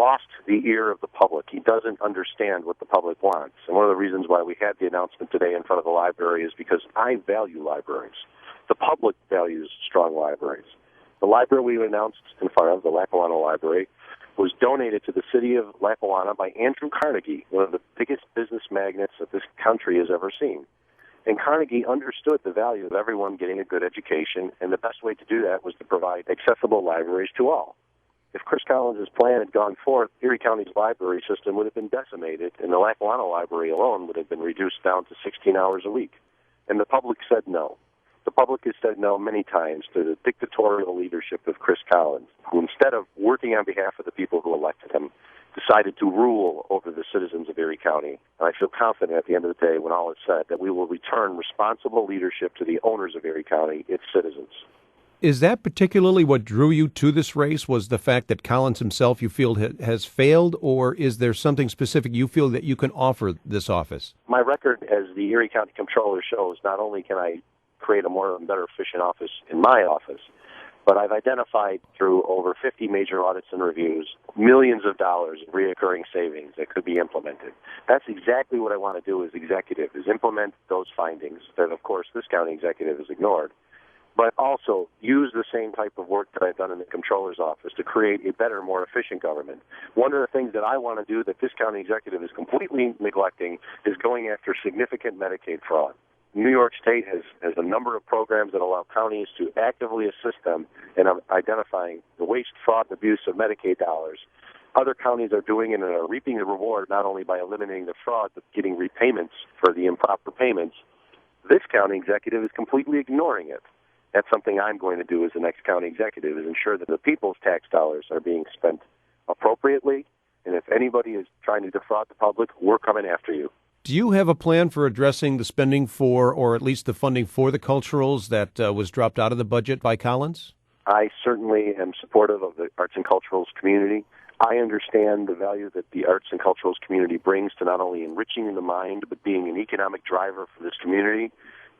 lost the ear of the public. He doesn't understand what the public wants. And one of the reasons why we had the announcement today in front of the library is because I value libraries. The public values strong libraries. The library we announced in front of, the Lackawanna Library, was donated to the city of Lackawanna by Andrew Carnegie, one of the biggest business magnates that this country has ever seen. And Carnegie understood the value of everyone getting a good education, and the best way to do that was to provide accessible libraries to all. If Chris Collins' plan had gone forth, Erie County's library system would have been decimated, and the Lackawanna Library alone would have been reduced down to 16 hours a week. And the public said no. The public has said no many times to the dictatorial leadership of Chris Collins, who instead of working on behalf of the people who elected him, decided to rule over the citizens of Erie County. And I feel confident at the end of the day, when all is said, that we will return responsible leadership to the owners of Erie County, its citizens. Is that particularly what drew you to this race, was the fact that Collins himself, you feel, has failed, or is there something specific you feel that you can offer this office? My record as the Erie County Comptroller shows not only can I create a more and better efficient office in my office, but I've identified through over 50 major audits and reviews millions of dollars in reoccurring savings that could be implemented. That's exactly what I want to do as executive, is implement those findings that, of course, this county executive has ignored, but also use the same type of work that I've done in the Comptroller's office to create a better, more efficient government. One of the things that I want to do that this county executive is completely neglecting is going after significant Medicaid fraud. New York State has a number of programs that allow counties to actively assist them in identifying the waste, fraud, and abuse of Medicaid dollars. Other counties are doing it and are reaping the reward not only by eliminating the fraud, but getting repayments for the improper payments. This county executive is completely ignoring it. That's something I'm going to do as the next county executive, is ensure that the people's tax dollars are being spent appropriately, and if anybody is trying to defraud the public, we're coming after you. Do you have a plan for addressing the spending for, or at least the funding for, the culturals that was dropped out of the budget by Collins? I certainly am supportive of the arts and culturals community. I understand the value that the arts and culturals community brings to not only enriching the mind, but being an economic driver for this community.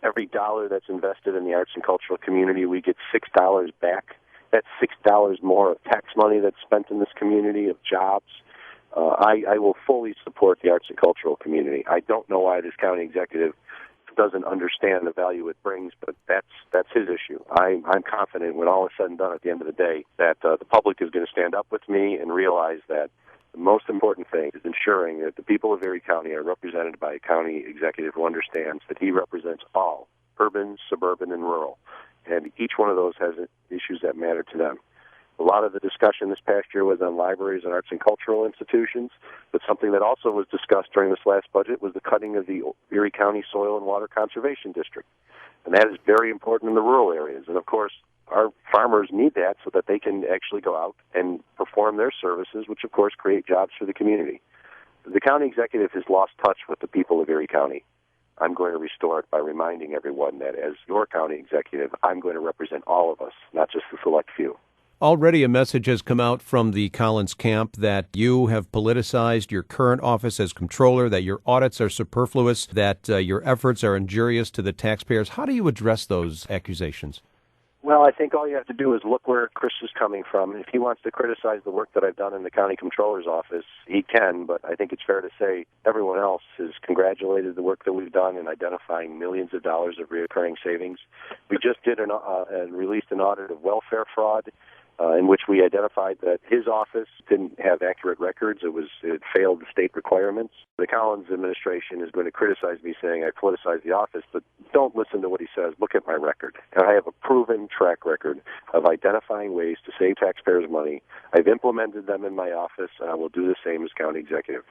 Every dollar that's invested in the arts and cultural community, we get $6 back. That's $6 more of tax money that's spent in this community, of jobs. I will fully support the arts and cultural community. I don't know why this county executive doesn't understand the value it brings, but that's his issue. I'm confident when all is said and done at the end of the day that the public is going to stand up with me and realize that the most important thing is ensuring that the people of Erie County are represented by a county executive who understands that he represents all, urban, suburban, and rural, and each one of those has issues that matter to them. A lot of the discussion this past year was on libraries and arts and cultural institutions, but something that also was discussed during this last budget was the cutting of the Erie County Soil and Water Conservation District. And that is very important in the rural areas. And, of course, our farmers need that so that they can actually go out and perform their services, which, of course, create jobs for the community. The county executive has lost touch with the people of Erie County. I'm going to restore it by reminding everyone that as your county executive, I'm going to represent all of us, not just the select few. Already a message has come out from the Collins camp that you have politicized your current office as comptroller, that your audits are superfluous, that your efforts are injurious to the taxpayers. How do you address those accusations? Well, I think all you have to do is look where Chris is coming from. If he wants to criticize the work that I've done in the county comptroller's office, he can, but I think it's fair to say everyone else has congratulated the work that we've done in identifying millions of dollars of reoccurring savings. We just did and released an audit of welfare fraud, in which we identified that his office didn't have accurate records. It failed the state requirements. The Collins administration is going to criticize me saying I politicized the office, but don't listen to what he says. Look at my record. And I have a proven track record of identifying ways to save taxpayers money. I've implemented them in my office, and I will do the same as county executive.